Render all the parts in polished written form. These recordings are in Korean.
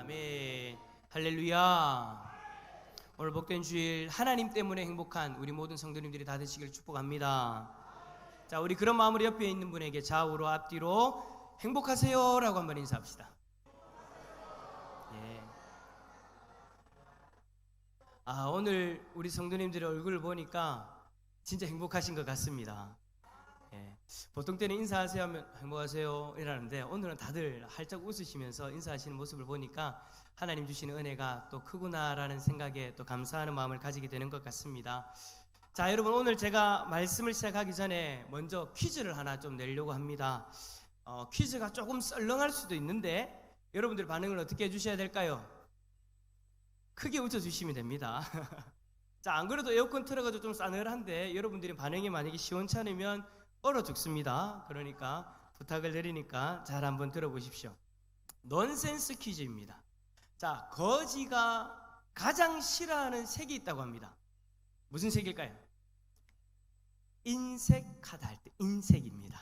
아멘. 할렐루야. 오늘 복된 주일 하나님 때문에 행복한 우리 모든 성도님들이 다 되시길 축복합니다. 자, 우리 그런 마음으로 옆에 있는 분에게 좌우로 앞뒤로 행복하세요 라고 한번 인사합시다. 예. 오늘 우리 성도님들의 얼굴을 보니까 진짜 행복하신 것 같습니다. 예. 보통 때는 인사하세요 하면 행복하세요 이라는데 오늘은 다들 활짝 웃으시면서 인사하시는 모습을 보니까 하나님 주시는 은혜가 또 크구나라는 생각에 또 감사하는 마음을 가지게 되는 것 같습니다. 자, 여러분, 오늘 제가 말씀을 시작하기 전에 먼저 퀴즈를 하나 좀 내려고 합니다. 퀴즈가 조금 썰렁할 수도 있는데 여러분들 반응을 어떻게 해주셔야 될까요? 크게 웃어주시면 됩니다. 자, 안 그래도 에어컨 틀어가지고 좀 싸늘한데 여러분들이 반응이 만약에 시원찮으면 얼어 죽습니다. 그러니까 부탁을 드리니까 잘 한번 들어보십시오. 넌센스 퀴즈입니다. 자, 거지가 가장 싫어하는 색이 있다고 합니다. 무슨 색일까요? 인색하다 할 때 인색입니다.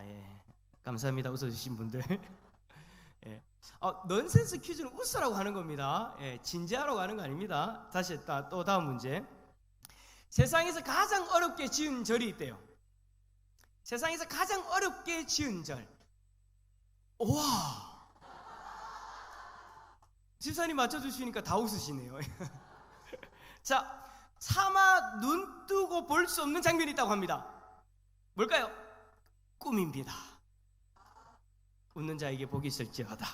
예. 감사합니다. 웃어주신 분들. 예. 넌센스 퀴즈는 웃으라고 하는 겁니다. 예, 진지하라고 하는 거 아닙니다. 다시 또 다음 문제. 세상에서 가장 어렵게 지은 절이 있대요. 세상에서 가장 어렵게 지은 절. 우와! 집사님 맞춰주시니까 다 웃으시네요. 자, 차마 눈 뜨고 볼 수 없는 장면이 있다고 합니다. 뭘까요? 꿈입니다. 웃는 자에게 복이 있을지어다.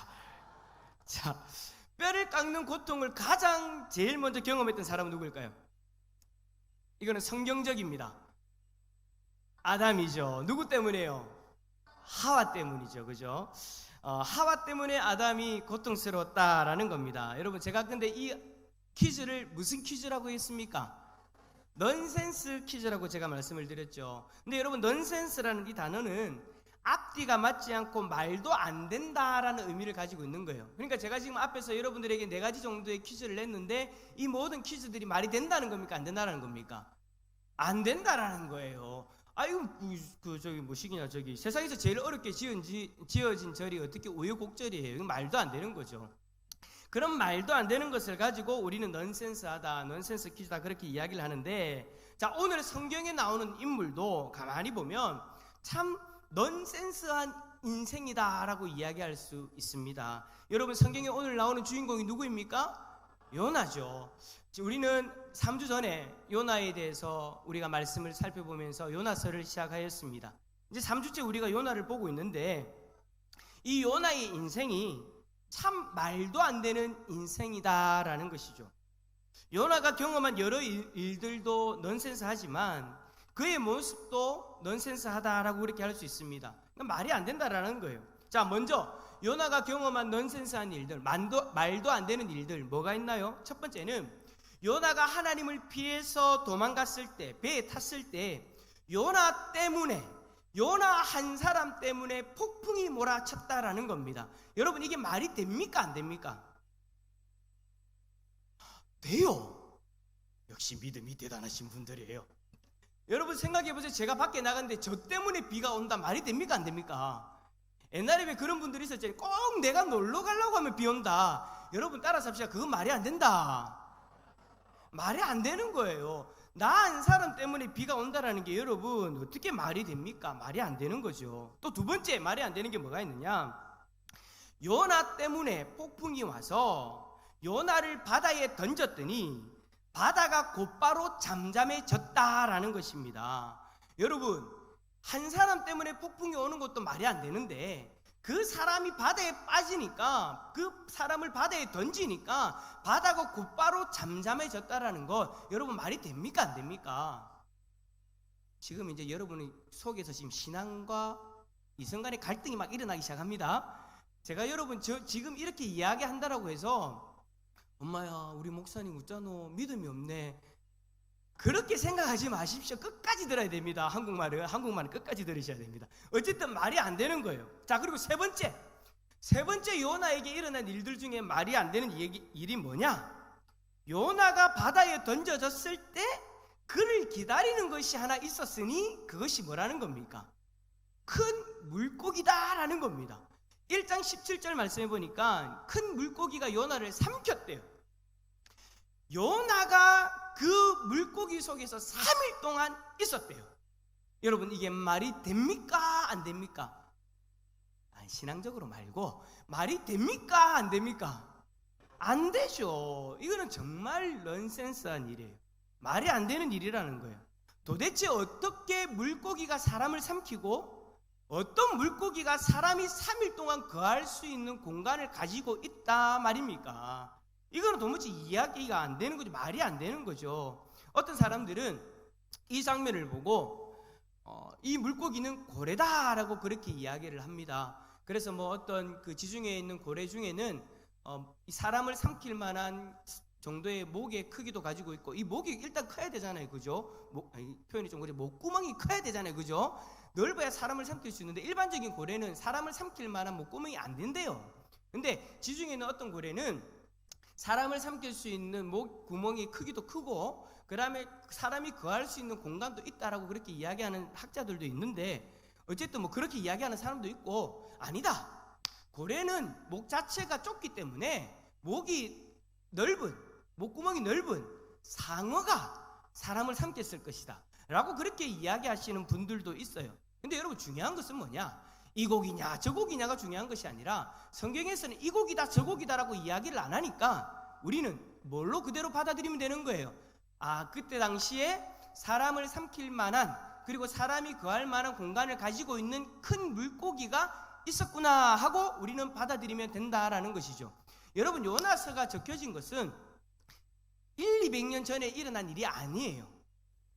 자, 뼈를 깎는 고통을 가장 제일 먼저 경험했던 사람은 누구일까요? 이거는 성경적입니다. 아담이죠. 누구 때문에요? 하와 때문이죠. 그죠? 하와 때문에 아담이 고통스러웠다라는 겁니다. 여러분, 제가 근데 이 퀴즈를 무슨 퀴즈라고 했습니까? 넌센스 퀴즈라고 제가 말씀을 드렸죠. 근데 여러분, 넌센스라는 이 단어는 앞뒤가 맞지 않고 말도 안 된다라는 의미를 가지고 있는 거예요. 그러니까 제가 지금 앞에서 여러분들에게 4가지 정도의 퀴즈를 냈는데 이 모든 퀴즈들이 말이 된다는 겁니까? 안 된다는 겁니까? 안 된다라는 거예요. 세상에서 제일 어렵게 지어진 절이 어떻게 우여곡절이에요? 이건 말도 안 되는 거죠. 그런 말도 안 되는 것을 가지고 우리는 넌센스하다, 넌센스 퀴즈다 그렇게 이야기를 하는데, 자, 오늘 성경에 나오는 인물도 가만히 보면 참 넌센스한 인생이다라고 이야기할 수 있습니다. 여러분, 성경에 오늘 나오는 주인공이 누구입니까? 요나죠. 우리는 3주 전에 요나에 대해서 우리가 말씀을 살펴보면서 요나서를 시작하였습니다. 이제 3주째 우리가 요나를 보고 있는데 이 요나의 인생이 참 말도 안 되는 인생이다라는 것이죠. 요나가 경험한 여러 일들도 넌센스하지만 그의 모습도 넌센스하다라고 그렇게 할 수 있습니다. 말이 안 된다라는 거예요. 자, 먼저 요나가 경험한 넌센스한 일들, 말도 안 되는 일들 뭐가 있나요? 첫 번째는 요나가 하나님을 피해서 도망갔을 때, 배에 탔을 때 요나 때문에, 요나 한 사람 때문에 폭풍이 몰아쳤다라는 겁니다. 여러분, 이게 말이 됩니까? 안 됩니까? 돼요. 역시 믿음이 대단하신 분들이에요. 여러분, 생각해보세요. 제가 밖에 나갔는데 저 때문에 비가 온다. 말이 됩니까? 안 됩니까? 옛날에 왜 그런 분들이 있었잖아요. 꼭 내가 놀러 가려고 하면 비 온다. 여러분, 따라서 합시다. 그건 말이 안 된다. 말이 안 되는 거예요. 나 한 사람 때문에 비가 온다라는 게 여러분 어떻게 말이 됩니까? 말이 안 되는 거죠. 또 두 번째 말이 안 되는 게 뭐가 있느냐? 요나 때문에 폭풍이 와서 요나를 바다에 던졌더니 바다가 곧바로 잠잠해졌다라는 것입니다. 여러분, 한 사람 때문에 폭풍이 오는 것도 말이 안 되는데 그 사람이 바다에 빠지니까, 그 사람을 바다에 던지니까 바다가 곧바로 잠잠해졌다라는 것, 여러분 말이 됩니까? 안 됩니까? 지금 이제 여러분 속에서 지금 신앙과 이성 간의 갈등이 막 일어나기 시작합니다. 제가 여러분 지금 이렇게 이야기한다라고 해서 엄마야, 우리 목사님 웃잖아, 믿음이 없네, 그렇게 생각하지 마십시오. 끝까지 들어야 됩니다. 한국말은 끝까지 들으셔야 됩니다. 어쨌든 말이 안 되는 거예요. 자, 그리고 세 번째 요나에게 일어난 일들 중에 말이 안 되는 일이 뭐냐? 요나가 바다에 던져졌을 때 그를 기다리는 것이 하나 있었으니 그것이 뭐라는 겁니까? 큰 물고기다라는 겁니다. 1장 17절 말씀해 보니까 큰 물고기가 요나를 삼켰대요. 요나가 그 물고기 속에서 3일 동안 있었대요. 여러분, 이게 말이 됩니까? 안 됩니까? 신앙적으로 말고 말이 됩니까? 안 됩니까? 안 되죠. 이거는 정말 넌센스한 일이에요. 말이 안 되는 일이라는 거예요. 도대체 어떻게 물고기가 사람을 삼키고 어떤 물고기가 사람이 3일 동안 거할 수 있는 공간을 가지고 있다 말입니까? 이거는 도무지 이야기가 안 되는 거죠. 말이 안 되는 거죠. 어떤 사람들은 이 장면을 보고 이 물고기는 고래다라고 그렇게 이야기를 합니다. 그래서 뭐 어떤 그 지중해에 있는 고래 중에는 이 사람을 삼킬 만한 정도의 목의 크기도 가지고 있고, 이 목이 일단 커야 되잖아요, 그죠? 표현이 좀 그래, 목구멍이 커야 되잖아요, 그죠? 넓어야 사람을 삼킬 수 있는데 일반적인 고래는 사람을 삼킬 만한 목구멍이 안 된대요. 근데 지중해에 있는 어떤 고래는 사람을 삼킬 수 있는 목구멍이 크기도 크고, 그 다음에 사람이 거할 수 있는 공간도 있다라고 그렇게 이야기하는 학자들도 있는데, 어쨌든 뭐 그렇게 이야기하는 사람도 있고, 아니다, 고래는 목 자체가 좁기 때문에 목구멍이 넓은 상어가 사람을 삼켰을 것이다 라고 그렇게 이야기하시는 분들도 있어요. 근데 여러분, 중요한 것은 뭐냐? 이 고기냐 저 고기냐가 중요한 것이 아니라, 성경에서는 이 고기다 저 고기다라고 이야기를 안 하니까 우리는 뭘로 그대로 받아들이면 되는 거예요. 그때 당시에 사람을 삼킬 만한, 그리고 사람이 거할 만한 공간을 가지고 있는 큰 물고기가 있었구나 하고 우리는 받아들이면 된다라는 것이죠. 여러분, 요나서가 적혀진 것은 200년 전에 일어난 일이 아니에요.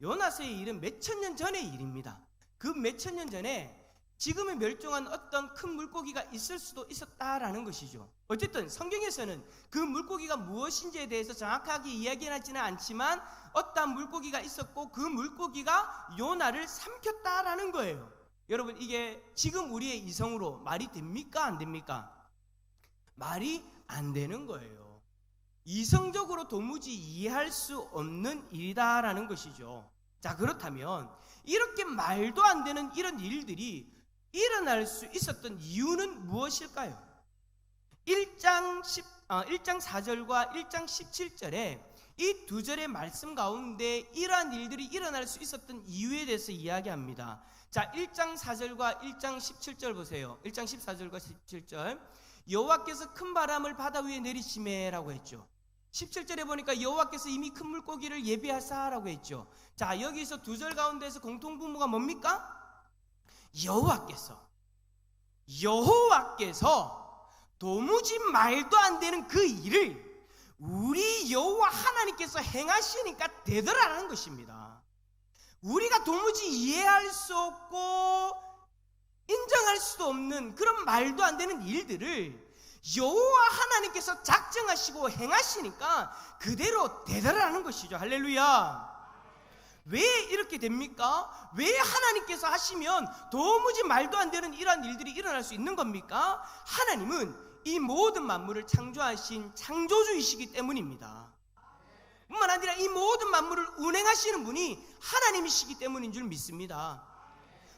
요나서의 일은 몇천 년 전의 일입니다. 그 몇천 년 전에 지금은 멸종한 어떤 큰 물고기가 있을 수도 있었다라는 것이죠. 어쨌든 성경에서는 그 물고기가 무엇인지에 대해서 정확하게 이야기하지는 않지만 어떤 물고기가 있었고 그 물고기가 요나를 삼켰다라는 거예요. 여러분, 이게 지금 우리의 이성으로 말이 됩니까? 안 됩니까? 말이 안 되는 거예요. 이성적으로 도무지 이해할 수 없는 일이다라는 것이죠. 자, 그렇다면 이렇게 말도 안 되는 이런 일들이 일어날 수 있었던 이유는 무엇일까요? 1장 4절과 1장 17절에 이 두 절의 말씀 가운데 이러한 일들이 일어날 수 있었던 이유에 대해서 이야기합니다. 자, 1장 4절과 1장 17절 보세요. 1장 14절과 17절. 여호와께서 큰 바람을 바다 위에 내리시매라고 했죠. 17절에 보니까 여호와께서 이미 큰 물고기를 예비하사라고 했죠. 자, 여기서 두 절 가운데서 공통분모가 뭡니까? 여호와께서 도무지 말도 안 되는 그 일을 우리 여호와 하나님께서 행하시니까 되더라라는 것입니다. 우리가 도무지 이해할 수 없고 인정할 수도 없는 그런 말도 안 되는 일들을 여호와 하나님께서 작정하시고 행하시니까 그대로 되더라는 것이죠. 할렐루야. 왜 이렇게 됩니까? 왜 하나님께서 하시면 도무지 말도 안 되는 이러한 일들이 일어날 수 있는 겁니까? 하나님은 이 모든 만물을 창조하신 창조주이시기 때문입니다. 뿐만 아니라 이 모든 만물을 운행하시는 분이 하나님이시기 때문인 줄 믿습니다.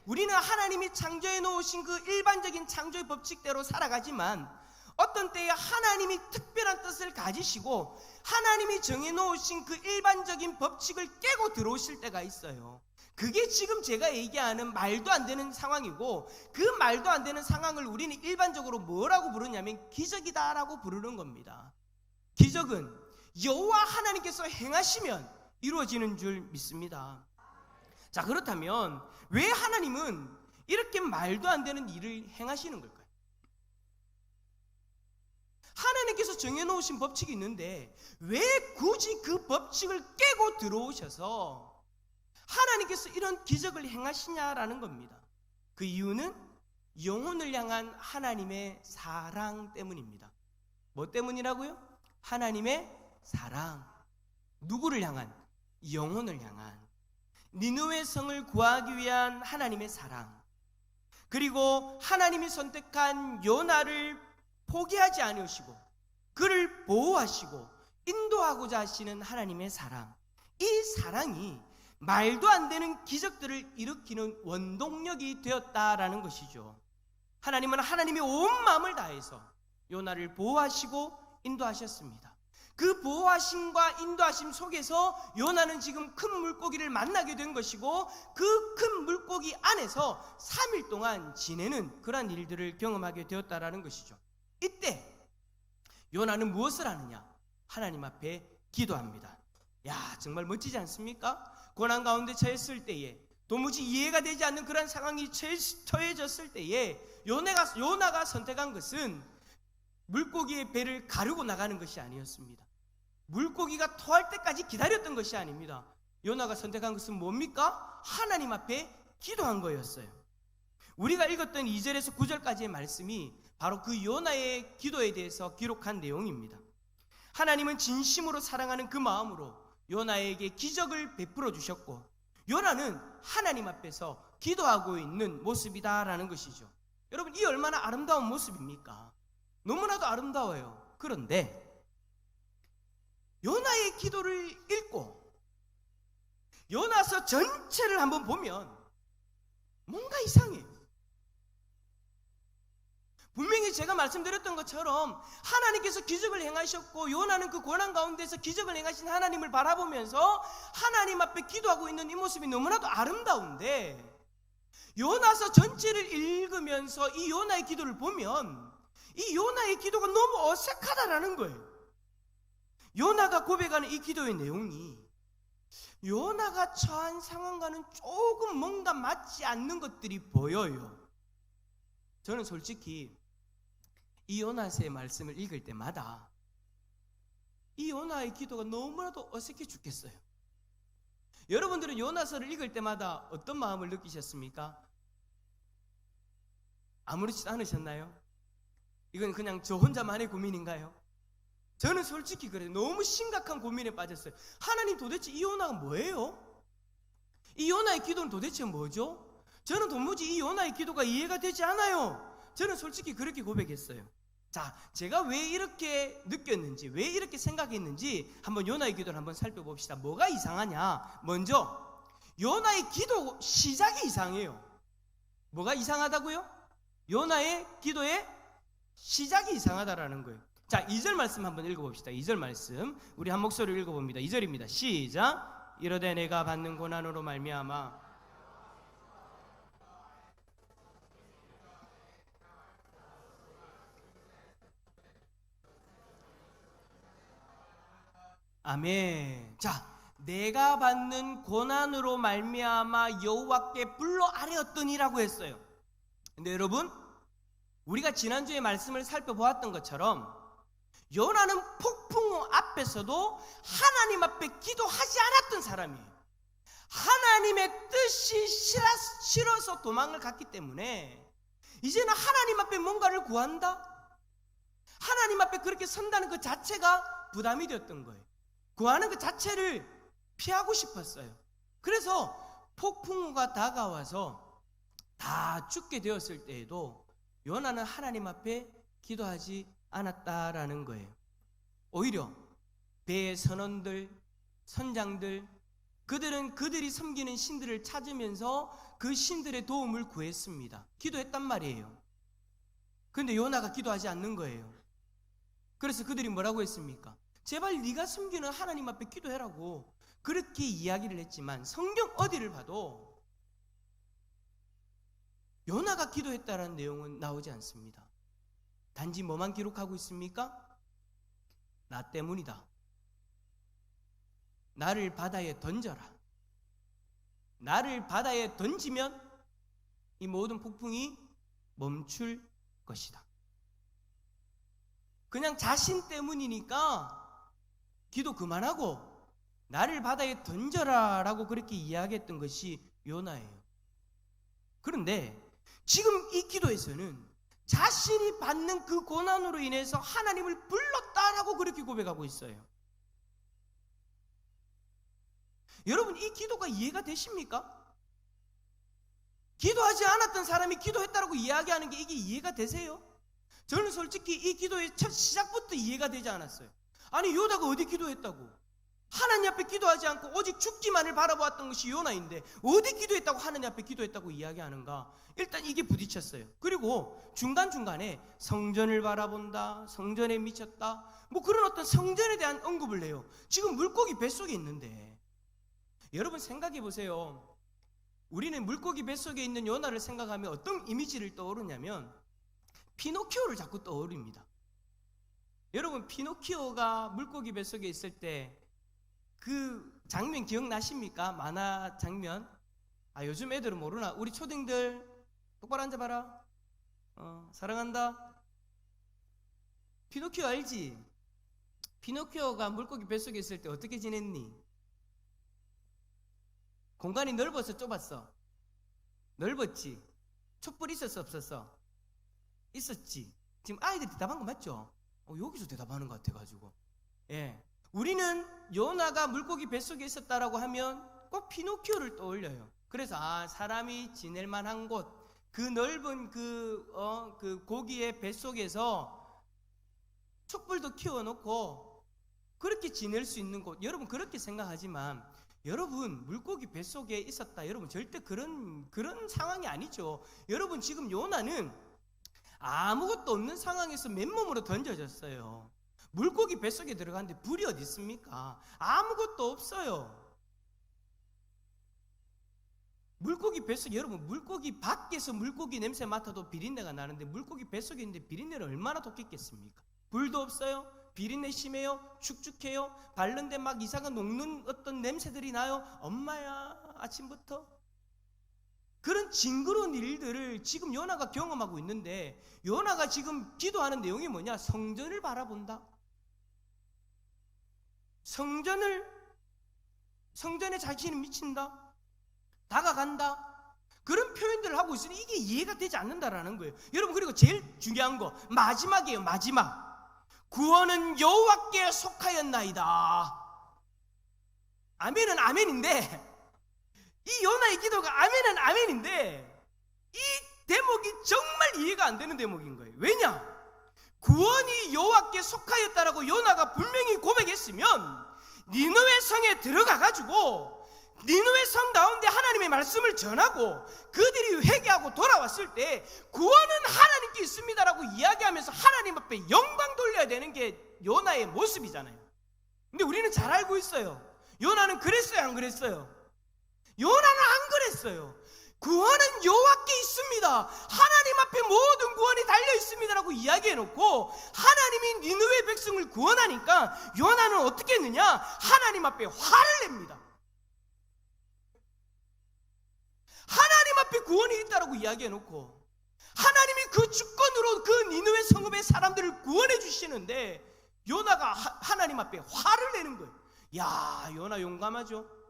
우리는 하나님이 창조해 놓으신 그 일반적인 창조의 법칙대로 살아가지만 어떤 때에 하나님이 특별한 뜻을 가지시고 하나님이 정해놓으신 그 일반적인 법칙을 깨고 들어오실 때가 있어요. 그게 지금 제가 얘기하는 말도 안 되는 상황이고, 그 말도 안 되는 상황을 우리는 일반적으로 뭐라고 부르냐면 기적이다라고 부르는 겁니다. 기적은 여호와 하나님께서 행하시면 이루어지는 줄 믿습니다. 자, 그렇다면 왜 하나님은 이렇게 말도 안 되는 일을 행하시는 걸까요? 하나님께서 정해놓으신 법칙이 있는데 왜 굳이 그 법칙을 깨고 들어오셔서 하나님께서 이런 기적을 행하시냐라는 겁니다. 그 이유는 영혼을 향한 하나님의 사랑 때문입니다. 뭐 때문이라고요? 하나님의 사랑. 누구를 향한? 영혼을 향한. 니느웨 성을 구하기 위한 하나님의 사랑, 그리고 하나님이 선택한 요나를 포기하지 않으시고 그를 보호하시고 인도하고자 하시는 하나님의 사랑. 이 사랑이 말도 안 되는 기적들을 일으키는 원동력이 되었다라는 것이죠. 하나님은 하나님의 온 마음을 다해서 요나를 보호하시고 인도하셨습니다. 그 보호하심과 인도하심 속에서 요나는 지금 큰 물고기를 만나게 된 것이고 그 큰 물고기 안에서 3일 동안 지내는 그러한 일들을 경험하게 되었다라는 것이죠. 이때 요나는 무엇을 하느냐? 하나님 앞에 기도합니다. 야, 정말 멋지지 않습니까? 고난 가운데 처했을 때에, 도무지 이해가 되지 않는 그런 상황이 처해졌을 때에 요나가 선택한 것은 물고기의 배를 가르고 나가는 것이 아니었습니다. 물고기가 토할 때까지 기다렸던 것이 아닙니다. 요나가 선택한 것은 뭡니까? 하나님 앞에 기도한 거였어요. 우리가 읽었던 2절에서 9절까지의 말씀이 바로 그 요나의 기도에 대해서 기록한 내용입니다. 하나님은 진심으로 사랑하는 그 마음으로 요나에게 기적을 베풀어 주셨고, 요나는 하나님 앞에서 기도하고 있는 모습이다라는 것이죠. 여러분, 이 얼마나 아름다운 모습입니까? 너무나도 아름다워요. 그런데 요나의 기도를 읽고 요나서 전체를 한번 보면 뭔가 이상해요. 분명히 제가 말씀드렸던 것처럼 하나님께서 기적을 행하셨고, 요나는 그 고난 가운데서 기적을 행하신 하나님을 바라보면서 하나님 앞에 기도하고 있는 이 모습이 너무나도 아름다운데, 요나서 전체를 읽으면서 이 요나의 기도를 보면 이 요나의 기도가 너무 어색하다라는 거예요. 요나가 고백하는 이 기도의 내용이 요나가 처한 상황과는 조금 뭔가 맞지 않는 것들이 보여요. 저는 솔직히 이 요나서의 말씀을 읽을 때마다 이 요나의 기도가 너무나도 어색해 죽겠어요. 여러분들은 요나서를 읽을 때마다 어떤 마음을 느끼셨습니까? 아무렇지도 않으셨나요? 이건 그냥 저 혼자만의 고민인가요? 저는 솔직히 그래요. 너무 심각한 고민에 빠졌어요. 하나님, 도대체 이 요나가 뭐예요? 이 요나의 기도는 도대체 뭐죠? 저는 도무지 이 요나의 기도가 이해가 되지 않아요. 저는 솔직히 그렇게 고백했어요. 자, 제가 왜 이렇게 느꼈는지, 왜 이렇게 생각했는지 한번 요나의 기도를 한번 살펴봅시다. 뭐가 이상하냐? 먼저 요나의 기도 시작이 이상해요. 뭐가 이상하다고요? 요나의 기도의 시작이 이상하다라는 거예요. 자, 2절 말씀 한번 읽어봅시다. 2절 말씀 우리 한 목소리로 읽어봅니다. 2절입니다. 시작. 이르되 내가 받는 고난으로 말미암아 아멘. 자, 내가 받는 고난으로 말미암아 여호와께 불러 아뢰었더니라고 했어요. 근데 여러분, 우리가 지난주에 말씀을 살펴보았던 것처럼 요나는 폭풍 앞에서도 하나님 앞에 기도하지 않았던 사람이에요. 하나님의 뜻이 싫어서 도망을 갔기 때문에 이제는 하나님 앞에 뭔가를 구한다? 하나님 앞에 그렇게 선다는 그 자체가 부담이 되었던 거예요. 구하는 그 자체를 피하고 싶었어요. 그래서 폭풍우가 다가와서 다 죽게 되었을 때에도 요나는 하나님 앞에 기도하지 않았다라는 거예요. 오히려 배의 선원들, 선장들, 그들은 그들이 섬기는 신들을 찾으면서 그 신들의 도움을 구했습니다. 기도했단 말이에요. 그런데 요나가 기도하지 않는 거예요. 그래서 그들이 뭐라고 했습니까? 제발 네가 섬기는 하나님 앞에 기도해라고 그렇게 이야기를 했지만 성경 어디를 봐도 요나가 기도했다라는 내용은 나오지 않습니다. 단지 뭐만 기록하고 있습니까? 나 때문이다. 나를 바다에 던져라. 나를 바다에 던지면 이 모든 폭풍이 멈출 것이다. 그냥 자신 때문이니까 기도 그만하고 나를 바다에 던져라 라고 그렇게 이야기했던 것이 요나예요. 그런데 지금 이 기도에서는 자신이 받는 그 고난으로 인해서 하나님을 불렀다라고 그렇게 고백하고 있어요. 여러분, 이 기도가 이해가 되십니까? 기도하지 않았던 사람이 기도했다라고 이야기하는 게 이게 이해가 되세요? 저는 솔직히 이 기도의 첫 시작부터 이해가 되지 않았어요. 아니, 요나가 어디 기도했다고? 하나님 앞에 기도하지 않고 오직 죽기만을 바라보았던 것이 요나인데 어디 기도했다고 하나님 앞에 기도했다고 이야기하는가? 일단 이게 부딪혔어요. 그리고 중간중간에 성전을 바라본다, 성전에 미쳤다, 뭐 그런 어떤 성전에 대한 언급을 해요. 지금 물고기 뱃속에 있는데 여러분 생각해 보세요. 우리는 물고기 뱃속에 있는 요나를 생각하면 어떤 이미지를 떠오르냐면 피노키오를 자꾸 떠오릅니다. 여러분 피노키오가 물고기 뱃속에 있을 때 그 장면 기억나십니까? 만화 장면. 요즘 애들은 모르나? 우리 초딩들 똑바로 앉아봐라. 사랑한다. 피노키오 알지? 피노키오가 물고기 뱃속에 있을 때 어떻게 지냈니? 공간이 넓어서 좁았어? 넓었지? 촛불 있었어 없었어? 있었지? 지금 아이들이 대답한 거 맞죠? 여기서 대답하는 것 같아가지고. 예. 우리는 요나가 물고기 뱃속에 있었다라고 하면 꼭 피노키오를 떠올려요. 그래서 사람이 지낼 만한 곳, 그 넓은 그 고기의 뱃속에서 촛불도 키워놓고 그렇게 지낼 수 있는 곳, 여러분 그렇게 생각하지만 여러분 물고기 뱃속에 있었다, 여러분 절대 그런 상황이 아니죠. 여러분 지금 요나는 아무것도 없는 상황에서 맨몸으로 던져졌어요. 물고기 뱃속에 들어갔는데 불이 어디 있습니까? 아무것도 없어요. 물고기 뱃속에, 여러분 물고기 밖에서 물고기 냄새 맡아도 비린내가 나는데 물고기 뱃속에 있는데 비린내를 얼마나 독했겠습니까? 불도 없어요. 비린내 심해요. 축축해요. 바른데 막 이상한 녹는 어떤 냄새들이 나요. 엄마야, 아침부터. 그런 징그러운 일들을 지금 요나가 경험하고 있는데 요나가 지금 기도하는 내용이 뭐냐? 성전을 바라본다. 성전에 자신이 미친다. 다가간다. 그런 표현들을 하고 있으니 이게 이해가 되지 않는다라는 거예요. 여러분 그리고 제일 중요한 거 마지막이에요. 마지막. 구원은 여호와께 속하였나이다. 아멘은 아멘인데 이 요나의 기도가 아멘은 아멘인데 이 대목이 정말 이해가 안 되는 대목인 거예요. 왜냐? 구원이 여호와께 속하였다라고 요나가 분명히 고백했으면 니느웨 성에 들어가가지고 니느웨 성 가운데 하나님의 말씀을 전하고 그들이 회개하고 돌아왔을 때 구원은 하나님께 있습니다라고 이야기하면서 하나님 앞에 영광 돌려야 되는 게 요나의 모습이잖아요. 근데 우리는 잘 알고 있어요. 요나는 그랬어요, 안 그랬어요? 요나는 안 그랬어요. 구원은 여호와께 있습니다. 하나님 앞에 모든 구원이 달려 있습니다라고 이야기해놓고 하나님이 니느웨 백성을 구원하니까 요나는 어떻게 했느냐? 하나님 앞에 화를 냅니다. 하나님 앞에 구원이 있다라고 이야기해놓고 하나님이 그 주권으로 그 니느웨 성읍의 사람들을 구원해 주시는데 요나가 하나님 앞에 화를 내는 거예요. 야, 요나 용감하죠?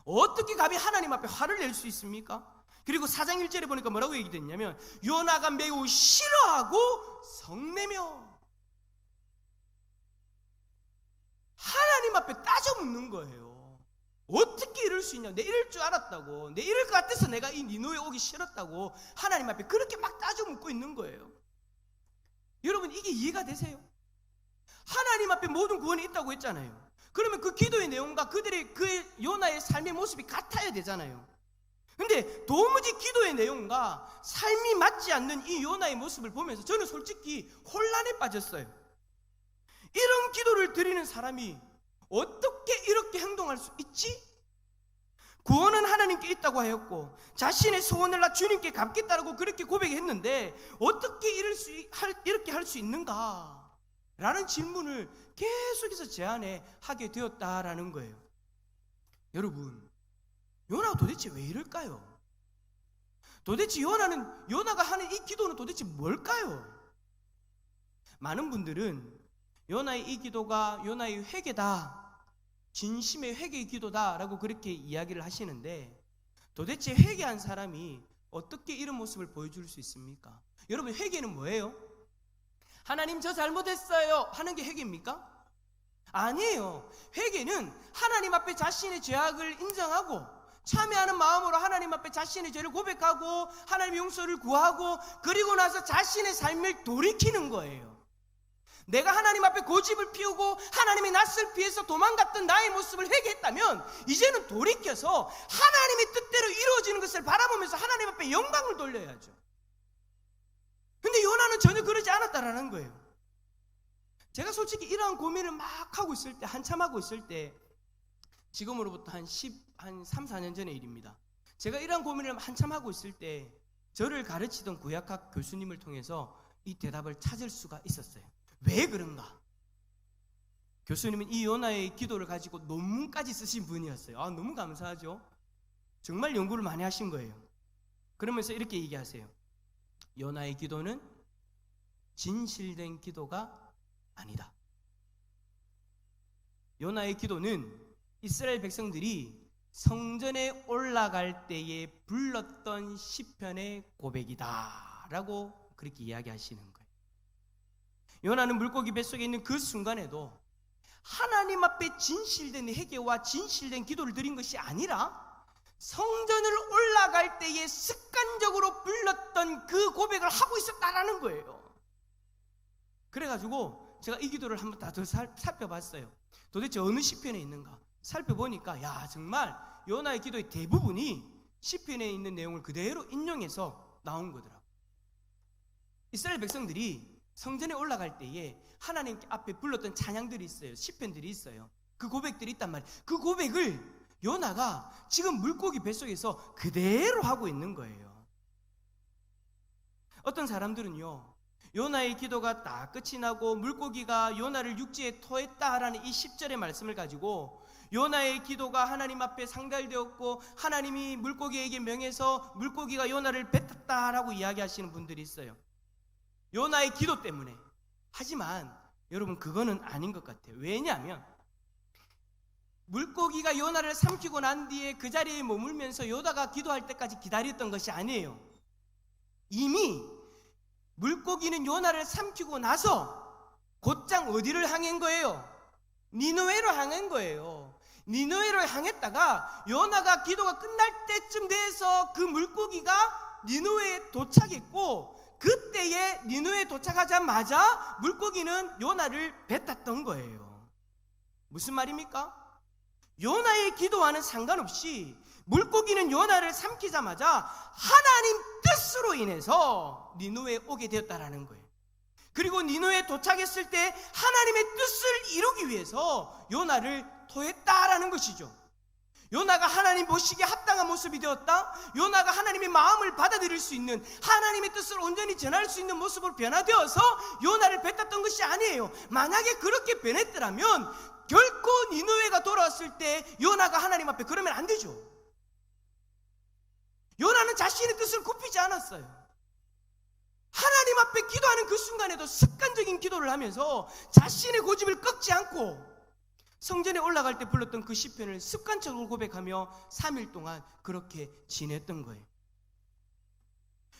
어떻게 감히 하나님 앞에 화를 낼 수 있습니까? 그리고 4장 1절에 보니까 뭐라고 얘기됐냐면 요나가 매우 싫어하고 성내며 하나님 앞에 따져 묻는 거예요. 어떻게 이럴 수 있냐? 내 이럴 줄 알았다고, 내 이럴 것 같아서 내가 이 니느웨 오기 싫었다고 하나님 앞에 그렇게 막 따져 묻고 있는 거예요. 여러분 이게 이해가 되세요? 하나님 앞에 모든 구원이 있다고 했잖아요. 그러면 그 기도의 내용과 그들의 그 요나의 삶의 모습이 같아야 되잖아요. 근데 도무지 기도의 내용과 삶이 맞지 않는 이 요나의 모습을 보면서 저는 솔직히 혼란에 빠졌어요. 이런 기도를 드리는 사람이 어떻게 이렇게 행동할 수 있지? 구원은 하나님께 있다고 하였고 자신의 소원을 나 주님께 갚겠다라고 그렇게 고백했는데 어떻게 이렇게 할 수 있는가? 라는 질문을 계속해서 제 안에 하게 되었다라는 거예요. 여러분, 요나가 도대체 왜 이럴까요? 도대체 요나가 하는 이 기도는 도대체 뭘까요? 많은 분들은 요나의 이 기도가 요나의 회개다, 진심의 회개의 기도다라고 그렇게 이야기를 하시는데 도대체 회개한 사람이 어떻게 이런 모습을 보여줄 수 있습니까? 여러분 회개는 뭐예요? 하나님 저 잘못했어요 하는 게 회개입니까? 아니에요. 회개는 하나님 앞에 자신의 죄악을 인정하고 참회하는 마음으로 하나님 앞에 자신의 죄를 고백하고 하나님의 용서를 구하고 그리고 나서 자신의 삶을 돌이키는 거예요. 내가 하나님 앞에 고집을 피우고 하나님의 낯을 피해서 도망갔던 나의 모습을 회개했다면 이제는 돌이켜서 하나님의 뜻대로 이루어지는 것을 바라보면서 하나님 앞에 영광을 돌려야죠. 근데 요나는 전혀 그러지 않았다라는 거예요. 제가 솔직히 이러한 고민을 막 하고 있을 때, 한참 하고 있을 때, 지금으로부터 한 3, 4년 전의 일입니다. 제가 이러한 고민을 한참 하고 있을 때 저를 가르치던 구약학 교수님을 통해서 이 대답을 찾을 수가 있었어요. 왜 그런가? 교수님은 이 요나의 기도를 가지고 논문까지 쓰신 분이었어요. 너무 감사하죠. 정말 연구를 많이 하신 거예요. 그러면서 이렇게 얘기하세요. 요나의 기도는 진실된 기도가 아니다. 요나의 기도는 이스라엘 백성들이 성전에 올라갈 때에 불렀던 시편의 고백이다 라고 그렇게 이야기하시는 거예요. 요나는 물고기 뱃속에 있는 그 순간에도 하나님 앞에 진실된 회개와 진실된 기도를 드린 것이 아니라 성전을 올라갈 때에 습관적으로 불렀던 그 고백을 하고 있었다라는 거예요. 그래가지고 제가 이 기도를 한번 더 살펴봤어요. 도대체 어느 시편에 있는가 살펴보니까 정말 요나의 기도의 대부분이 시편에 있는 내용을 그대로 인용해서 나온 거더라고요. 이스라엘 백성들이 성전에 올라갈 때에 하나님 앞에 불렀던 찬양들이 있어요. 시편들이 있어요. 그 고백들이 있단 말이에요. 그 고백을 요나가 지금 물고기 뱃속에서 그대로 하고 있는 거예요. 어떤 사람들은요, 요나의 기도가 다 끝이 나고 물고기가 요나를 육지에 토했다라는 이 10절의 말씀을 가지고 요나의 기도가 하나님 앞에 상달되었고 하나님이 물고기에게 명해서 물고기가 요나를 뱉었다라고 이야기하시는 분들이 있어요. 요나의 기도 때문에. 하지만 여러분, 그거는 아닌 것 같아요. 왜냐하면 물고기가 요나를 삼키고 난 뒤에 그 자리에 머물면서 요나가 기도할 때까지 기다렸던 것이 아니에요. 이미 물고기는 요나를 삼키고 나서 곧장 어디를 향한 거예요? 니느웨로 향한 거예요. 니느웨로 향했다가 요나가 기도가 끝날 때쯤 돼서 그 물고기가 니느웨에 도착했고, 그때에 니느웨에 도착하자마자 물고기는 요나를 뱉었던 거예요. 무슨 말입니까? 요나의 기도와는 상관없이 물고기는 요나를 삼키자마자 하나님 뜻으로 인해서 니느웨에 오게 되었다라는 거예요. 그리고 니느웨에 도착했을 때 하나님의 뜻을 이루기 위해서 요나를 토했다라는 것이죠. 요나가 하나님 보시기에 합당한 모습이 되었다. 요나가 하나님의 마음을 받아들일 수 있는, 하나님의 뜻을 온전히 전할 수 있는 모습으로 변화되어서 요나를 뱉었던 것이 아니에요. 만약에 그렇게 변했더라면 결코 니느웨가 돌아왔을 때 요나가 하나님 앞에 그러면 안 되죠. 요나는 자신의 뜻을 굽히지 않았어요. 하나님 앞에 기도하는 그 순간에도 습관적인 기도를 하면서 자신의 고집을 꺾지 않고 성전에 올라갈 때 불렀던 그 시편을 습관적으로 고백하며 3일 동안 그렇게 지냈던 거예요.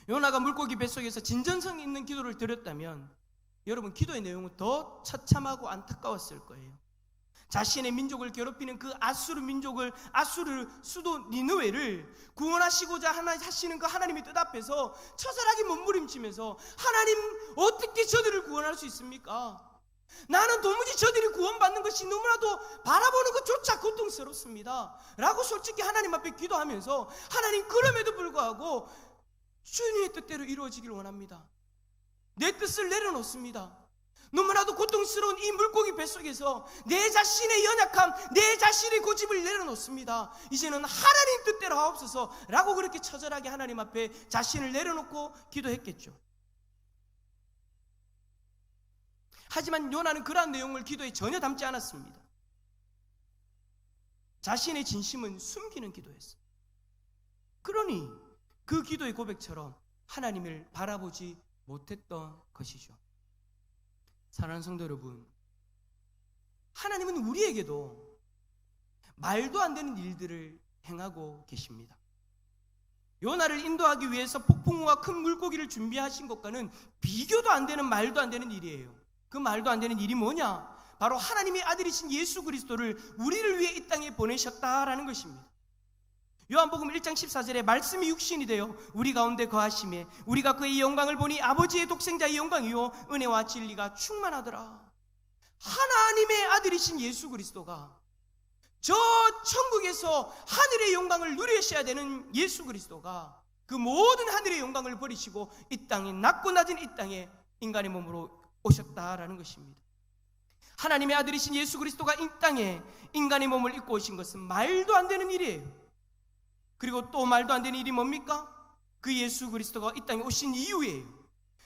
요나가 물고기 뱃속에서 진정성 있는 기도를 드렸다면 여러분, 기도의 내용은 더 처참하고 안타까웠을 거예요. 자신의 민족을 괴롭히는 그 아수르 민족을, 아수르 수도 니느웨를 구원하시고자 하시는 그 하나님의 뜻 앞에서 처절하게 몸부림치면서, 하나님 어떻게 저들을 구원할 수 있습니까? 나는 도무지 저들이 구원받는 것이 너무나도 바라보는 것조차 고통스럽습니다 라고 솔직히 하나님 앞에 기도하면서, 하나님 그럼에도 불구하고 주님의 뜻대로 이루어지길 원합니다. 내 뜻을 내려놓습니다. 너무나도 고통스러운 이 물고기 뱃속에서 내 자신의 연약함, 내 자신의 고집을 내려놓습니다. 이제는 하나님 뜻대로 하옵소서 라고 그렇게 처절하게 하나님 앞에 자신을 내려놓고 기도했겠죠. 하지만 요나는 그러한 내용을 기도에 전혀 담지 않았습니다. 자신의 진심은 숨기는 기도였어요. 그러니 그 기도의 고백처럼 하나님을 바라보지 못했던 것이죠. 사랑하는 성도 여러분, 하나님은 우리에게도 말도 안 되는 일들을 행하고 계십니다. 요나를 인도하기 위해서 폭풍우와 큰 물고기를 준비하신 것과는 비교도 안 되는, 말도 안 되는 일이에요. 그 말도 안 되는 일이 뭐냐? 바로 하나님의 아들이신 예수 그리스도를 우리를 위해 이 땅에 보내셨다라는 것입니다. 요한복음 1장 14절에 말씀이 육신이 되어 우리 가운데 거하심에 우리가 그의 영광을 보니 아버지의 독생자의 영광이요 은혜와 진리가 충만하더라. 하나님의 아들이신 예수 그리스도가, 저 천국에서 하늘의 영광을 누리셔야 되는 예수 그리스도가 그 모든 하늘의 영광을 버리시고 이 땅에, 낮고 낮은 이 땅에 인간의 몸으로 오셨다라는 것입니다. 하나님의 아들이신 예수 그리스도가 이 땅에 인간의 몸을 입고 오신 것은 말도 안 되는 일이에요. 그리고 또 말도 안 되는 일이 뭡니까? 그 예수 그리스도가 이 땅에 오신 이유예요.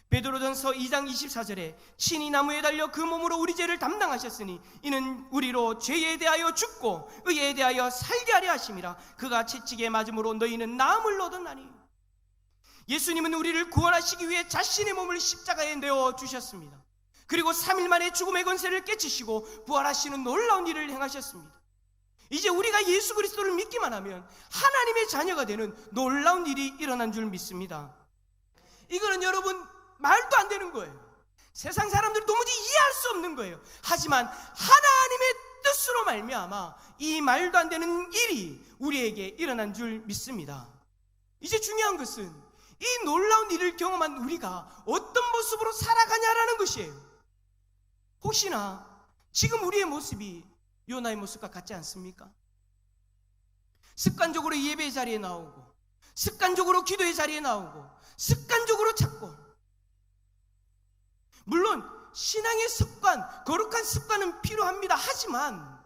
베드로전서 2장 24절에 친히 나무에 달려 그 몸으로 우리 죄를 담당하셨으니 이는 우리로 죄에 대하여 죽고 의에 대하여 살게 하려 하심이라. 그가 채찍에 맞음으로 너희는 나음을 얻었나니. 예수님은 우리를 구원하시기 위해 자신의 몸을 십자가에 내어 주셨습니다. 그리고 3일 만에 죽음의 권세를 깨치시고 부활하시는 놀라운 일을 행하셨습니다. 이제 우리가 예수 그리스도를 믿기만 하면 하나님의 자녀가 되는 놀라운 일이 일어난 줄 믿습니다. 이거는 여러분 말도 안 되는 거예요. 세상 사람들은 도무지 이해할 수 없는 거예요. 하지만 하나님의 뜻으로 말미암아 이 말도 안 되는 일이 우리에게 일어난 줄 믿습니다. 이제 중요한 것은 이 놀라운 일을 경험한 우리가 어떤 모습으로 살아가냐라는 것이에요. 혹시나 지금 우리의 모습이 요나의 모습과 같지 않습니까? 습관적으로 예배 자리에 나오고, 습관적으로 기도의 자리에 나오고, 습관적으로 찾고. 물론 신앙의 습관, 거룩한 습관은 필요합니다. 하지만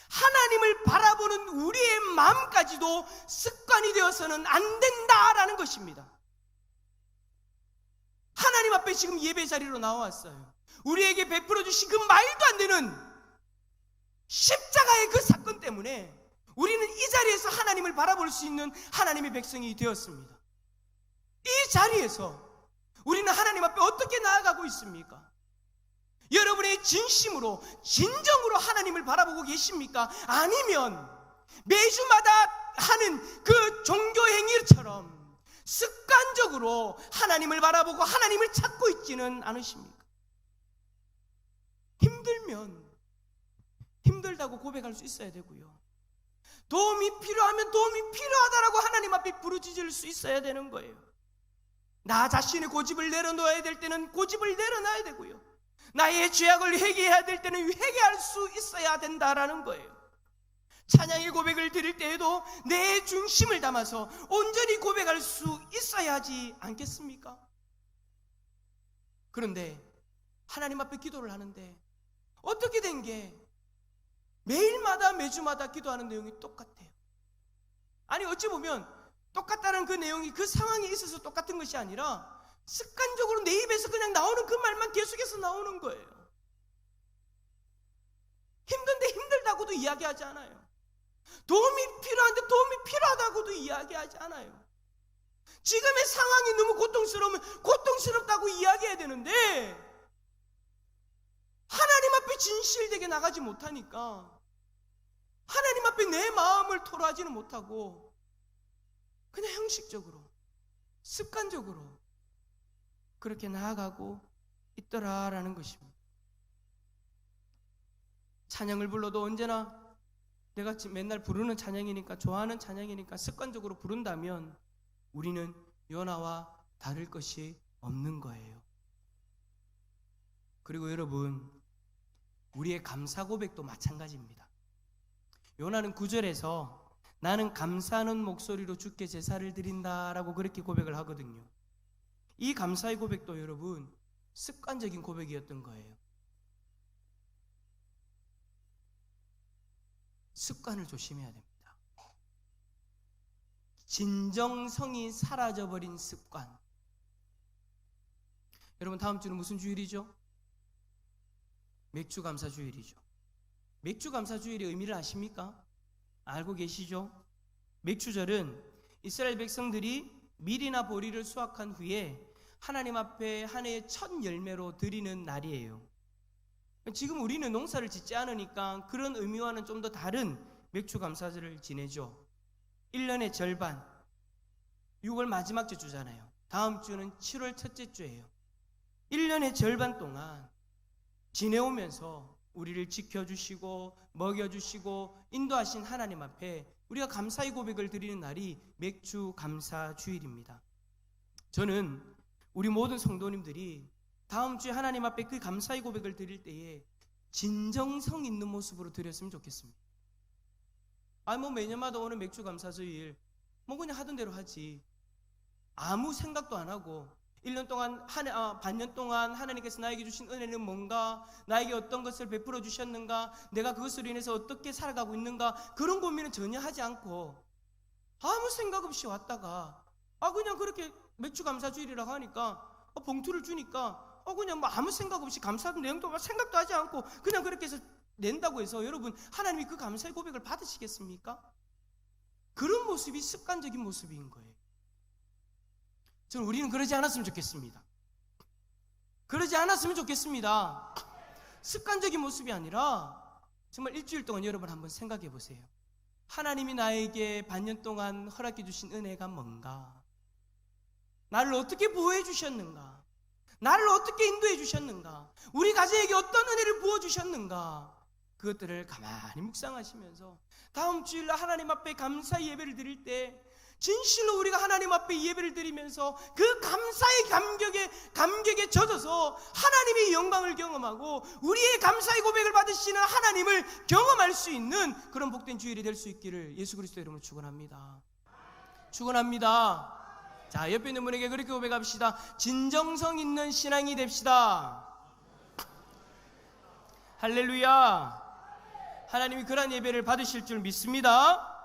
하나님을 바라보는 우리의 마음까지도 습관이 되어서는 안 된다라는 것입니다. 하나님 앞에 지금 예배 자리로 나왔어요. 우리에게 베풀어 주신 그 말도 안 되는 십자가의 그 사건 때문에 우리는 이 자리에서 하나님을 바라볼 수 있는 하나님의 백성이 되었습니다. 이 자리에서 우리는 하나님 앞에 어떻게 나아가고 있습니까? 여러분의 진심으로, 진정으로 하나님을 바라보고 계십니까? 아니면 매주마다 하는 그 종교 행위처럼 습관적으로 하나님을 바라보고 하나님을 찾고 있지는 않으십니까? 힘들면 힘들다고 고백할 수 있어야 되고요. 도움이 필요하면 도움이 필요하다라고 하나님 앞에 부르짖을 수 있어야 되는 거예요. 나 자신의 고집을 내려놓아야 될 때는 고집을 내려놔야 되고요. 나의 죄악을 회개해야 될 때는 회개할 수 있어야 된다라는 거예요. 찬양의 고백을 드릴 때에도 내 중심을 담아서 온전히 고백할 수 있어야 하지 않겠습니까? 그런데 하나님 앞에 기도를 하는데 어떻게 된 게 매일마다 매주마다 기도하는 내용이 똑같아요. 아니 어찌 보면 똑같다는 그 내용이 그 상황에 있어서 똑같은 것이 아니라 습관적으로 내 입에서 그냥 나오는 그 말만 계속해서 나오는 거예요. 힘든데 힘들다고도 이야기하지 않아요. 도움이 필요한데 도움이 필요하다고도 이야기하지 않아요. 지금의 상황이 너무 고통스러우면 고통스럽다고 이야기해야 되는데 하나님 앞에 진실되게 나가지 못하니까 하나님 앞에 내 마음을 토로하지는 못하고 그냥 형식적으로, 습관적으로 그렇게 나아가고 있더라라는 것입니다. 찬양을 불러도 언제나 내가 맨날 부르는 찬양이니까, 좋아하는 찬양이니까 습관적으로 부른다면 우리는 요나와 다를 것이 없는 거예요. 그리고 여러분, 우리의 감사 고백도 마찬가지입니다. 요나는 9절에서 나는 감사하는 목소리로 주께 제사를 드린다라고 그렇게 고백을 하거든요. 이 감사의 고백도 여러분 습관적인 고백이었던 거예요. 습관을 조심해야 됩니다. 진정성이 사라져버린 습관. 여러분 다음 주는 무슨 주일이죠? 맥주감사 주일이죠. 맥주감사 주일의 의미를 아십니까? 알고 계시죠? 맥주절은 이스라엘 백성들이 밀이나 보리를 수확한 후에 하나님 앞에 한 해의 첫 열매로 드리는 날이에요. 지금 우리는 농사를 짓지 않으니까 그런 의미와는 좀 더 다른 맥주감사절을 지내죠. 1년의 절반, 6월 마지막 주잖아요. 다음 주는 7월 첫째 주예요. 1년의 절반 동안 지내오면서 우리를 지켜주시고 먹여주시고 인도하신 하나님 앞에 우리가 감사의 고백을 드리는 날이 맥주 감사 주일입니다. 저는 우리 모든 성도님들이 다음 주에 하나님 앞에 그 감사의 고백을 드릴 때에 진정성 있는 모습으로 드렸으면 좋겠습니다. 뭐 매년마다 오는 맥주 감사 주일 그냥 하던 대로 하지, 아무 생각도 안 하고 1년 동안 반년 동안 하나님께서 나에게 주신 은혜는 뭔가, 나에게 어떤 것을 베풀어 주셨는가, 내가 그것으로 인해서 어떻게 살아가고 있는가, 그런 고민은 전혀 하지 않고 아무 생각 없이 왔다가 그냥 그렇게 맥주 감사 주일이라고 하니까 봉투를 주니까 그냥 아무 생각 없이 감사하는 내용도 생각도 하지 않고 그냥 그렇게 해서 낸다고 해서 여러분 하나님이 그 감사의 고백을 받으시겠습니까? 그런 모습이 습관적인 모습인 거예요. 저는 우리는 그러지 않았으면 좋겠습니다. 그러지 않았으면 좋겠습니다. 습관적인 모습이 아니라 정말 일주일 동안 여러분 한번 생각해 보세요. 하나님이 나에게 반년 동안 허락해 주신 은혜가 뭔가, 나를 어떻게 보호해 주셨는가, 나를 어떻게 인도해 주셨는가, 우리 가정에게 어떤 은혜를 부어 주셨는가, 그것들을 가만히 묵상하시면서 다음 주일 하나님 앞에 감사의 예배를 드릴 때 진실로 우리가 하나님 앞에 예배를 드리면서 그 감사의 감격에 젖어서 하나님의 영광을 경험하고 우리의 감사의 고백을 받으시는 하나님을 경험할 수 있는 그런 복된 주일이 될 수 있기를 예수 그리스도 이름으로 축원합니다. 축원합니다. 자, 옆에 있는 분에게 그렇게 고백합시다. 진정성 있는 신앙이 됩시다. 할렐루야. 하나님이 그러한 예배를 받으실 줄 믿습니다.